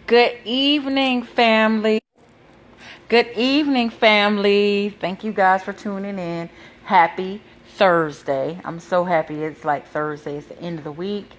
Good evening, family. Good evening, family. Thank you guys for tuning in. Happy Thursday. I'm so happy it's like Thursday. It's the end of the week.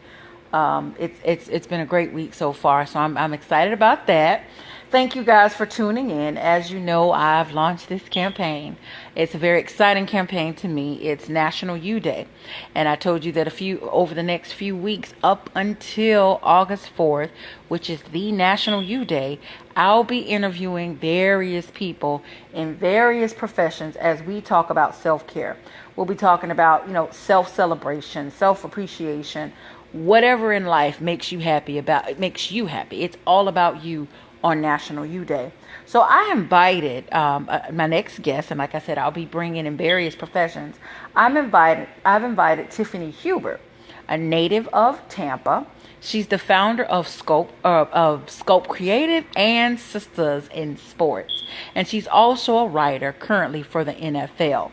It's been a great week so far, so I'm excited about that. Thank you guys for tuning in. As you know, I've launched this campaign. It's a very exciting campaign to me. It's National U Day, and I told you that over the next few weeks, up until August 4th, which is the National U Day, I'll be interviewing various people in various professions as we talk about self-care. We'll be talking about, self-celebration, self-appreciation, whatever in life makes you happy. It's all about you on National U Day. So I invited my next guest, and like I said, I'll be bringing in various professions. I've invited Tiffany Hubert, a native of Tampa. She's the founder of Scope Creative and Sistas in sports, and she's also a writer currently for the N.F.L.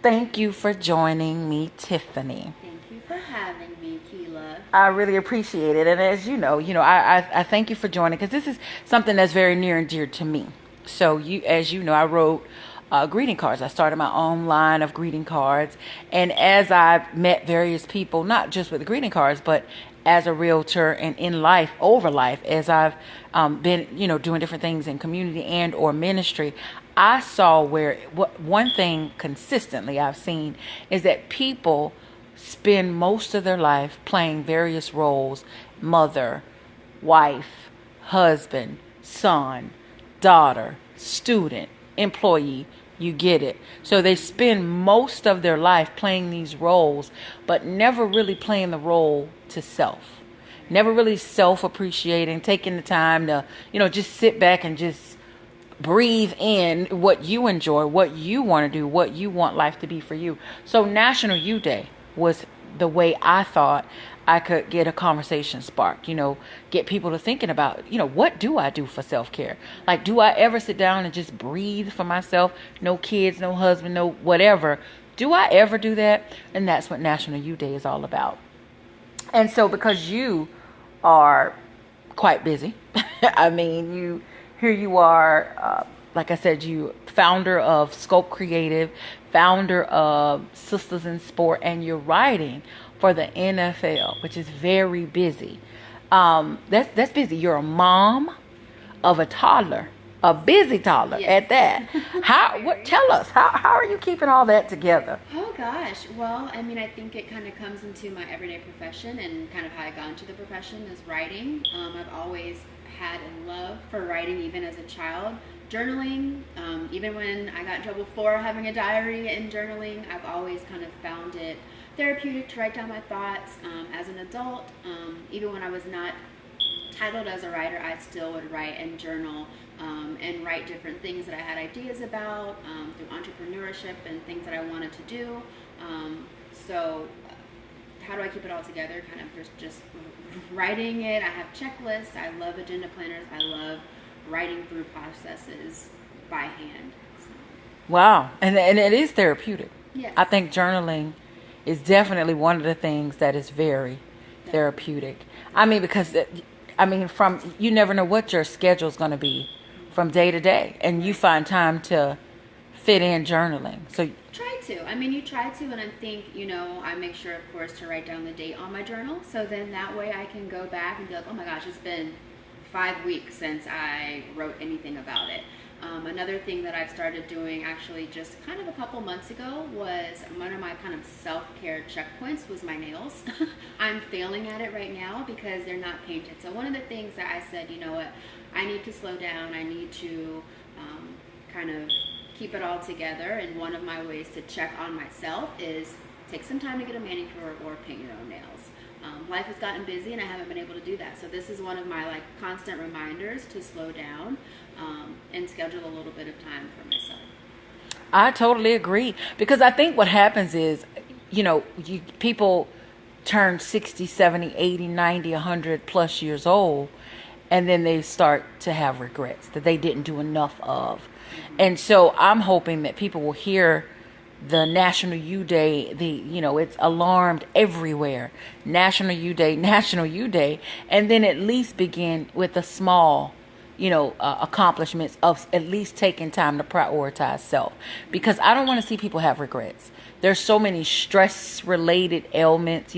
Thank you for joining me, Tiffany. Thank you for having me, Keila. I really appreciate it. And as you know, I thank you for joining because this is something that's very near and dear to me. So as you know, I wrote greeting cards. I started my own line of greeting cards. And as I've met various people, not just with the greeting cards, but as a realtor and in life, over life, as I've been, doing different things in community and or ministry, I saw one thing consistently I've seen is that people spend most of their life playing various roles: mother, wife, husband, son, daughter, student, employee. You get it. So they spend most of their life playing these roles, but never really playing the role to self. Never really self-appreciating, taking the time to, just sit back and just breathe in what you enjoy, what you want to do, what you want life to be for you. So National U Day was the way I thought I could get a conversation sparked, get people to thinking about, what do I do for self-care? Like, do I ever sit down and just breathe for myself? No kids, no husband, no whatever. Do I ever do that? And that's what National U Day is all about. And so because you are quite busy, here you are, like I said, you founder of Scope Creative, founder of Sistas in Sport, and you're writing for the N.F.L., which is very busy. That's busy. You're a mom of a toddler, a busy toddler at that. Tell us, how are you keeping all that together? Oh gosh, well, I think it kind of comes into my everyday profession, and kind of how I got into the profession is writing. I've always had a love for writing, even as a child. Journaling, even when I got in trouble for having a diary and journaling, I've always kind of found it therapeutic to write down my thoughts. As an adult, even when I was not titled as a writer, I still would write and journal and write different things that I had ideas about through entrepreneurship and things that I wanted to do. So how do I keep it all together? Kind of just writing it. I have checklists. I love agenda planners. I love writing through processes by hand. So. Wow. And it is therapeutic. Yes. I think journaling is definitely one of the things that is very therapeutic. Because from you never know what your schedule is going to be from day to day, and you find time to fit in journaling. So try to. You try to, and I think, I make sure, of course, to write down the date on my journal, so then that way I can go back and be like, oh my gosh, it's been 5 weeks since I wrote anything about it. Another thing that I've started doing actually just kind of a couple months ago was one of my kind of self-care checkpoints was my nails. I'm failing at it right now because they're not painted. So one of the things that I said, I need to slow down. I need to kind of keep it all together. And one of my ways to check on myself is take some time to get a manicure or paint your own nails. Life has gotten busy and I haven't been able to do that. So this is one of my constant reminders to slow down and schedule a little bit of time for myself. I totally agree, because I think what happens is, people turn 60, 70, 80, 90, 100 plus years old, and then they start to have regrets that they didn't do enough of. Mm-hmm. And so I'm hoping that people will hear the National U Day, it's alarmed everywhere. National U Day, National U Day. And then at least begin with a small, accomplishments of at least taking time to prioritize self. Because I don't want to see people have regrets. There's so many stress related ailments,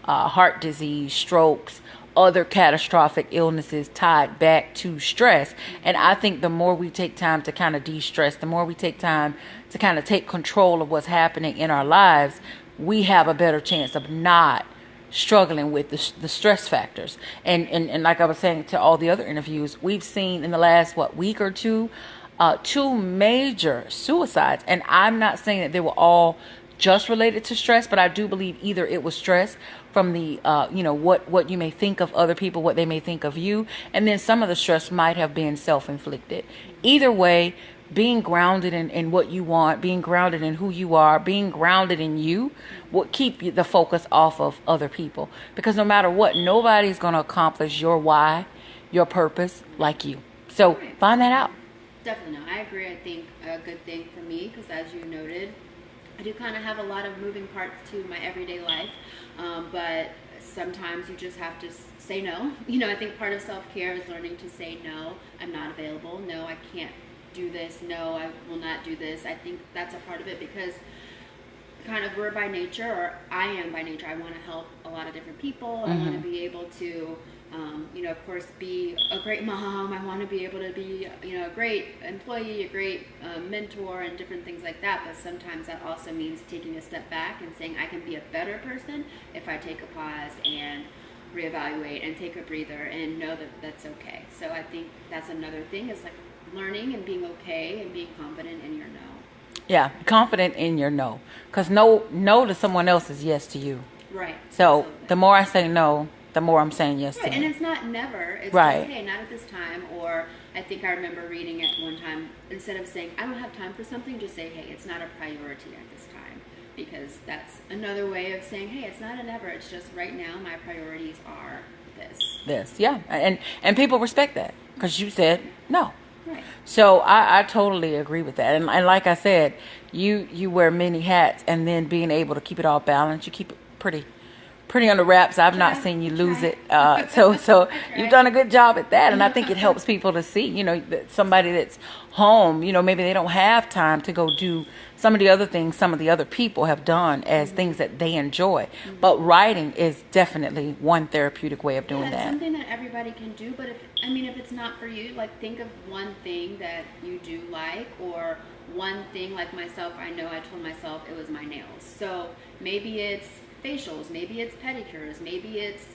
heart disease, strokes, other catastrophic illnesses tied back to stress. And I think the more we take time to kind of de-stress, the more we take time to kind of take control of what's happening in our lives, we have a better chance of not struggling with the stress factors. And like I was saying to all the other interviews, we've seen in the last, week or two, two major suicides. And I'm not saying that they were all just related to stress, but I do believe either it was stress from the, what you may think of other people, what they may think of you. And then some of the stress might have been self-inflicted. Either way, being grounded in what you want, being grounded in who you are, being grounded in you will keep the focus off of other people. Because no matter what, nobody's going to accomplish your why, your purpose like you. So find that out. Definitely. No, I agree. I think a good thing for me, because as you noted, I do kind of have a lot of moving parts to my everyday life, but sometimes you just have to say no. I think part of self-care is learning to say no. I'm not available. No, I can't do this. No, I will not do this. I think that's a part of it, because kind of we're by nature, or I am by nature, I want to help a lot of different people. I want to be able to of course, be a great mom. I want to be able to be, a great employee, a great mentor, and different things like that. But sometimes that also means taking a step back and saying, I can be a better person if I take a pause and reevaluate and take a breather and know that that's okay. So I think that's another thing, is like learning and being okay and being confident in your no. Yeah, confident in your no. Because no to someone else is yes to you. Right. So the more I say no, the more I'm saying yes to and me. it's not never. It's right. just, hey, not at this time. Or I think I remember reading it one time, instead of saying, I don't have time for something, just say, hey, it's not a priority at this time. Because that's another way of saying, hey, it's not a never. It's just right now my priorities are this. Yeah. And people respect that, because you said no. Right. So I totally agree with that. And like I said, you wear many hats, and then being able to keep it all balanced, you keep it pretty under wraps. I've not seen you lose it. So you've done a good job at that. And I think it helps people to see, that somebody that's home, maybe they don't have time to go do some of the other things some of the other people have done as things that they enjoy. But writing is definitely one therapeutic way of doing that. It's something that everybody can do. But if it's not for you, like, think of one thing that you do like, or one thing, like myself, I told myself it was my nails. So maybe it's facials, maybe it's pedicures, maybe it's,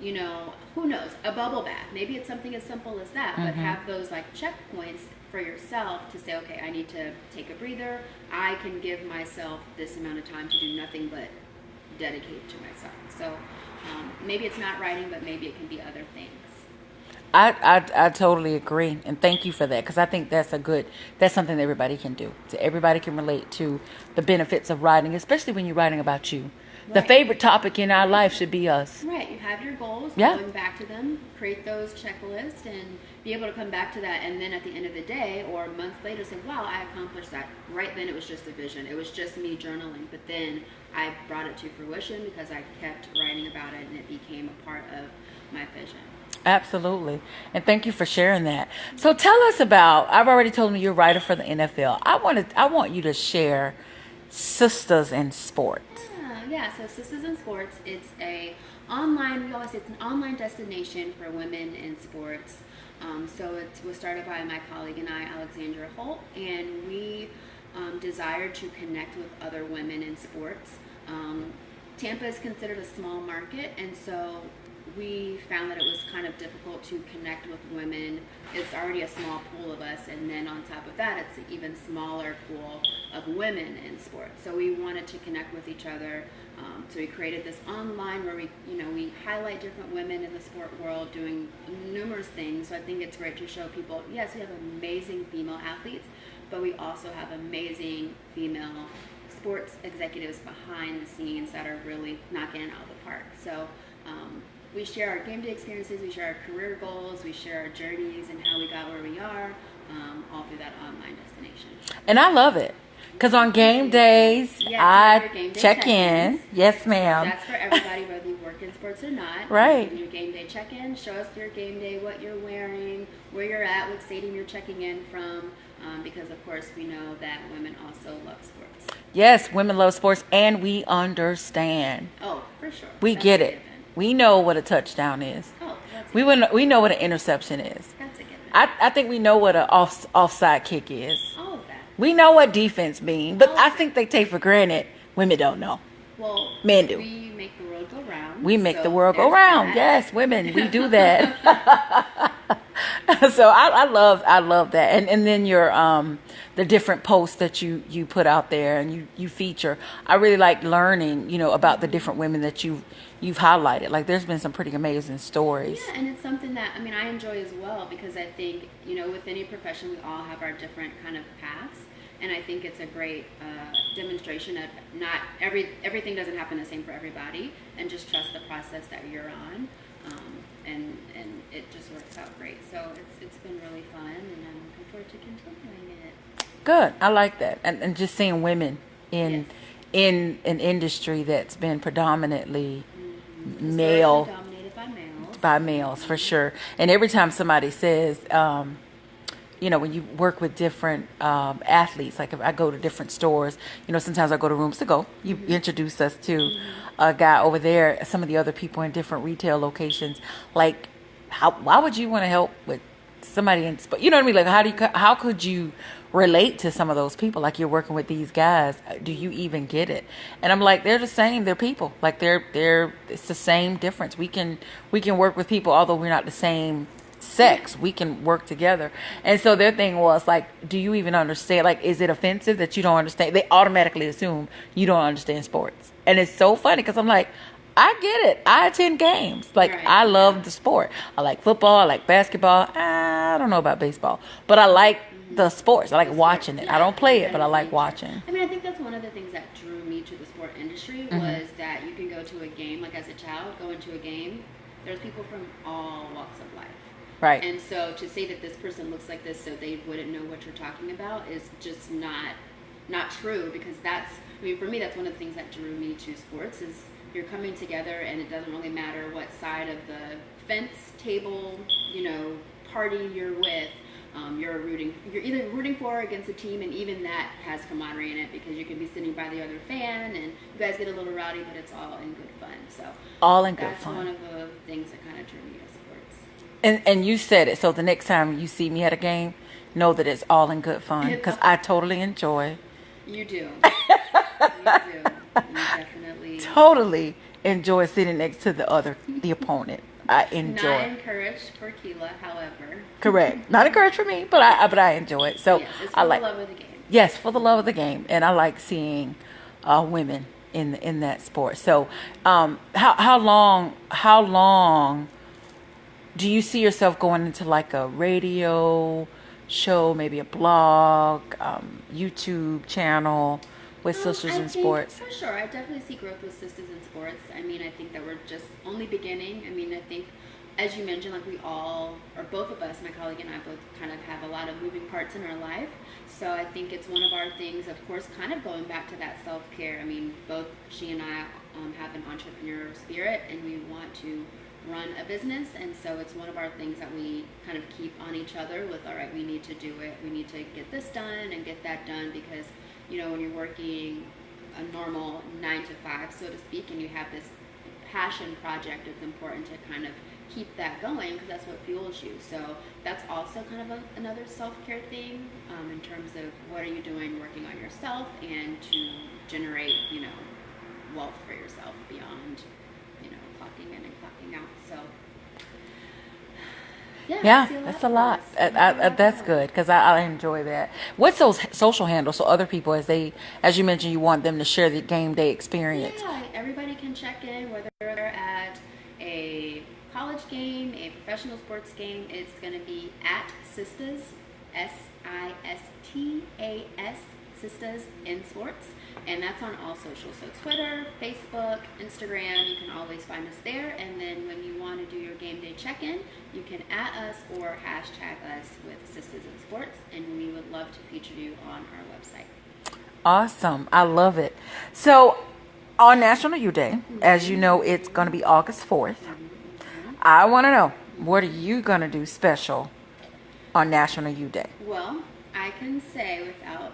who knows, a bubble bath. Maybe it's something as simple as that, but have those like checkpoints for yourself to say, okay, I need to take a breather. I can give myself this amount of time to do nothing but dedicate to myself. So maybe it's not writing, but maybe it can be other things. I totally agree, and thank you for that, because I think that's something that everybody can do. So everybody can relate to the benefits of writing, especially when you're writing about you. Right. The favorite topic in our life should be us. Right. You have your goals, going back to them, create those checklists, and be able to come back to that. And then at the end of the day or months later say, wow, I accomplished that. Right then it was just a vision. It was just me journaling. But then I brought it to fruition because I kept writing about it, and it became a part of my vision. Absolutely. And thank you for sharing that. So tell us about, I've already told you you're a writer for the N.F.L. I want you to share Sistas in Sports. Yeah, so Sistas in Sports, it's we always say it's an online destination for women in sports. So it was started by my colleague and I, Alexandra Holt, and we desired to connect with other women in sports. Tampa is considered a small market, and so we found that it was kind of difficult to connect with women. It's already a small pool of us, and then on top of that, it's an even smaller pool of women in sports. So we wanted to connect with each other. So we created this online where we highlight different women in the sport world doing numerous things. So I think it's great to show people, yes, we have amazing female athletes, but we also have amazing female sports executives behind the scenes that are really knocking it out of the park. So we share our game day experiences, we share our career goals, we share our journeys and how we got where we are, all through that online destination. And I love it. Because on game days, Yeah, I your game day check check-ins. in. Yes, ma'am. That's for everybody, whether you work in sports or not. Right. Do your game day check-in. Show us your game day, what you're wearing, where you're at, what stadium you're checking in from. Because, of course, we know that women also love sports. Yes, women love sports, and we understand. Oh, for sure. We That's get a it. given. We know what a touchdown is. Oh, that's a We given. we know what an interception is. That's a given. I think we know what an offside kick is. All of that. We know what defense means, but All I of think they take for granted. Women don't know. Well, Men do. we make the world go round. We make so the world go there's round. that. Yes, women, we do that. So I love that. And then your the different posts that you put out there and you feature. I really like learning, about the different women that you've highlighted. Like there's been some pretty amazing stories. Yeah, and it's something that I enjoy as well, because I think with any profession we all have our different kind of paths, and I think it's a great demonstration of not everything doesn't happen the same for everybody, and just trust the process that you're on, and it just works out great. So it's been really fun, and I'm looking forward to continuing it. Good. I like that. And just seeing women in Yes. in an industry that's been predominantly Historically male dominated by males. by males for sure. And every time somebody says, when you work with different athletes, like if I go to different stores, sometimes I go to Rooms to Go. You introduced us to a guy over there, some of the other people in different retail locations. Like, why would you want to help with somebody in, you know what I mean? Like, how could you relate to some of those people? Like, you're working with these guys. Do you even get it? And I'm like, they're the same. They're people. Like, it's the same difference. We can work with people, although we're not the same sex. We can work together. And so their thing was like, do you even understand? Like, is it offensive that you don't understand? They automatically assume you don't understand sports. And it's so funny because I'm like, I get it. I attend games. Like, Right. I love the sport. I like football. I like basketball. I don't know about baseball, but I like the sports. I like watching it. I don't play it, but I like watching. I think that's one of the things that drew me to the sport industry was that you can go to a game, like as a child, go into a game. There's people from all walks of life. Right. And so to say that this person looks like this so they wouldn't know what you're talking about is just not true, because for me, that's one of the things that drew me to sports is you're coming together, and it doesn't really matter what side of the fence, table, party you're with. You're either rooting for or against a team, and even that has camaraderie in it, because you can be sitting by the other fan and you guys get a little rowdy, but it's all in good fun. So all in good that's fun. one of the things that kind of drew me to sports. And you said it. So the next time you see me at a game, know that it's all in good fun, because I totally enjoy. You do. You do. You definitely. Totally enjoy sitting next to the opponent. I enjoy. Not encouraged for Keela, however. Correct. Not encouraged for me, but I enjoy it. So Yes, it's for I like. the love of the game. Yes, for the love of the game, and I like seeing women in that sport. So, how long do you see yourself going into, like a radio show, maybe a blog, YouTube channel with Sisters in Sports? For sure. I definitely see growth with Sisters in Sports. I think that we're just only beginning. I think, as you mentioned, like we all, or both of us, my colleague and I both kind of have a lot of moving parts in our life. So I think it's one of our things, of course, kind of going back to that self-care. Both she and I have an entrepreneurial spirit, and we want to run a business, and so it's one of our things that we kind of keep on each other with, all right, we need to do it, we need to get this done and get that done, because when you're working a normal 9 to 5, so to speak, and you have this passion project, it's important to kind of keep that going, because that's what fuels you. So that's also kind of another self-care thing, in terms of what are you doing working on yourself and to generate wealth for yourself beyond clocking in and clocking out. So yeah, that's a lot. That's good, because I enjoy that. What's those social handles so other people, as you mentioned, you want them to share the game day experience? Yeah, everybody can check in, whether they're at a college game, a professional sports game. It's going to be at Sistas, Sistas, Sistas in Sports. And that's on all social. So Twitter, Facebook, Instagram, you can always find us there. And then when you want to do your game day check-in, you can @ us or hashtag us with Sisters in Sports. And we would love to feature you on our website. Awesome. I love it. So, on National Youth Day, as you know, it's going to be August 4th. I want to know, what are you going to do special on National Youth Day? Well, I can say without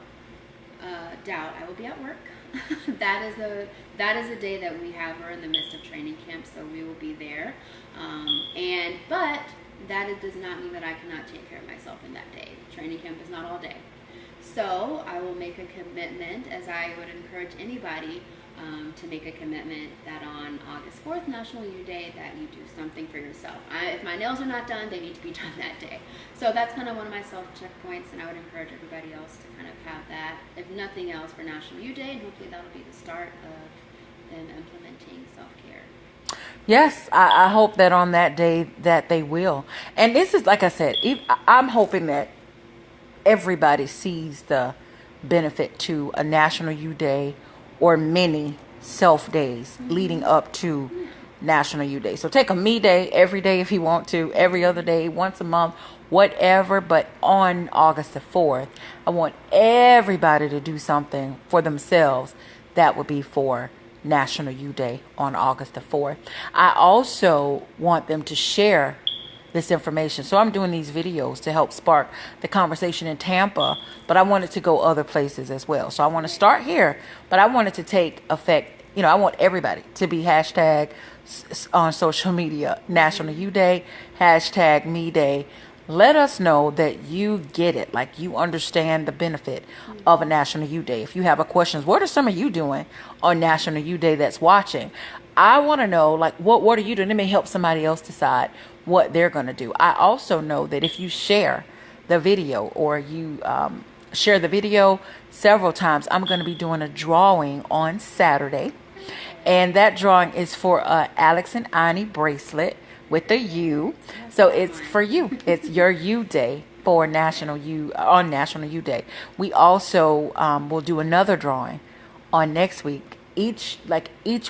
doubt, I will be at work. that is a day that we have. We're in the midst of training camp, so we will be there. But that does not mean that I cannot take care of myself in that day. Training camp is not all day. So I will make a commitment, as I would encourage anybody to make a commitment, that on August 4th, National Youth Day, that you do something for yourself. If my nails are not done, they need to be done that day. So that's kind of one of my self-checkpoints, and I would encourage everybody else to kind of have that, if nothing else, for National Youth Day, and hopefully that'll be the start of them implementing self-care. Yes, I hope that on that day that they will. And this is, like I said, I'm hoping that everybody sees the benefit to a National Youth Day or many self days leading up to National Youth Day. So take a me day every day if you want to, every other day, once a month, whatever. But on August the 4th, I want everybody to do something for themselves that would be for National Youth Day on August the 4th. I also want them to share this information. So I'm doing these videos to help spark the conversation in Tampa, but I want it to go other places as well. So I want to start here, but I want it to take effect. I want everybody to be hashtag on social media, National Youth Day, hashtag me day. Let us know that you get it, like you understand the benefit of a National Youth Day. If you have a questions, what are some of you doing on National Youth Day that's watching? I want to know, like, what are you doing? It may help somebody else decide what they're going to do. I also know that if you share the video, or you share the video several times, I'm going to be doing a drawing on Saturday. And that drawing is for Alex and Ani bracelet with the U. So it's for you. It's your U Day for National Youth Day. We also will do another drawing on next week. Each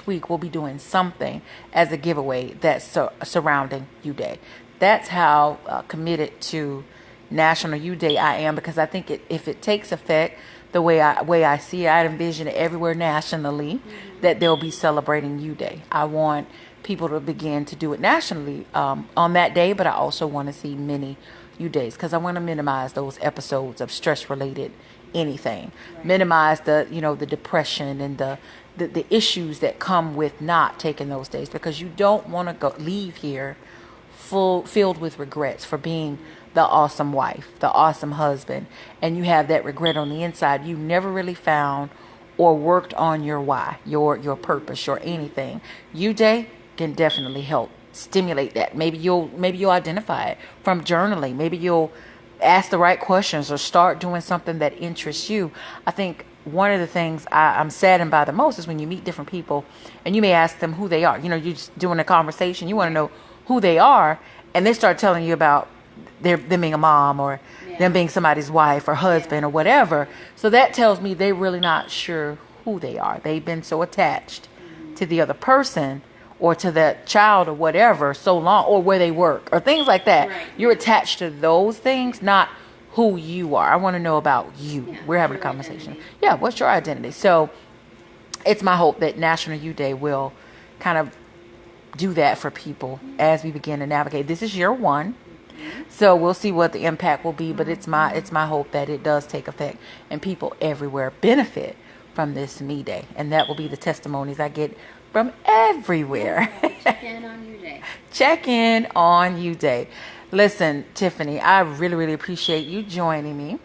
week we'll be doing something as a giveaway that's surrounding Youth Day. That's how committed to National Youth Day I am, because I think if it takes effect the way I see it, I envision it everywhere nationally, that they'll be celebrating Youth Day. I want people to begin to do it nationally on that day, but I also want to see many Youth Days, because I want to minimize those episodes of stress-related anything. Right. Minimize the depression and the issues that come with not taking those days, because you don't want to leave here filled with regrets for being the awesome wife, the awesome husband, and you have that regret on the inside. You never really found or worked on your why, your purpose, or anything. Youth Day can definitely help stimulate that. Maybe you'll identify it from journaling. Maybe you'll ask the right questions or start doing something that interests you. I think one of the things I'm saddened by the most is when you meet different people and you may ask them who they are. You're just doing a conversation. You want to know who they are, and they start telling you about them being a mom, or them being somebody's wife or husband or whatever. So that tells me they're really not sure who they are. They've been so attached to the other person or to that child or whatever so long, or where they work or things like that. Right. You're attached to those things, not who you are. I want to know about you. Yeah, we're having a conversation. Identity. Yeah, what's your identity? So it's my hope that National Youth Day will kind of do that for people as we begin to navigate. This is year one. So we'll see what the impact will be, but it's my hope that it does take effect and people everywhere benefit from this Me Day, and that will be the testimonies I get from everywhere. Check in on Youth Day. Check in on Youth Day. Listen, Tiffany, I really, really appreciate you joining me.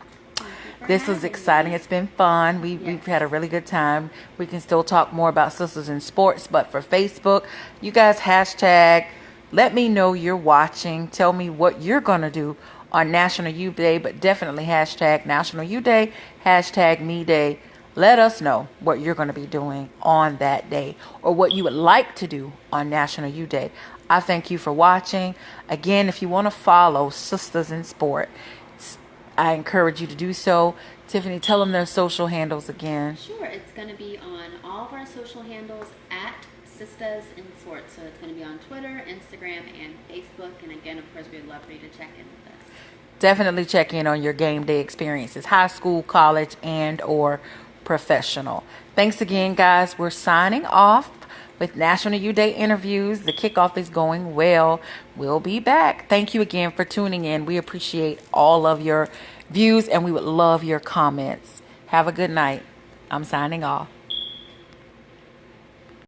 This was exciting. It's been fun. We've had a really good time. We can still talk more about Sistas in Sports, but for Facebook, you guys hashtag. Let me know you're watching. Tell me what you're going to do on National Youth Day, but definitely hashtag National Youth Day, hashtag Me Day. Let us know what you're going to be doing on that day, or what you would like to do on National Youth Day. I thank you for watching. Again, if you want to follow Sistas in Sport, I encourage you to do so. Tiffany, tell them their social handles again. Sure. It's going to be on all of our social handles at Sistas in Sports. So it's going to be on Twitter, Instagram, and Facebook. And again, of course, we'd love for you to check in with us. Definitely check in on your game day experiences, high school, college, and or professional. Thanks again, guys. We're signing off with National Youth Day interviews. The kickoff is going well. We'll be back. Thank you again for tuning in. We appreciate all of your views and we would love your comments. Have a good night. I'm signing off.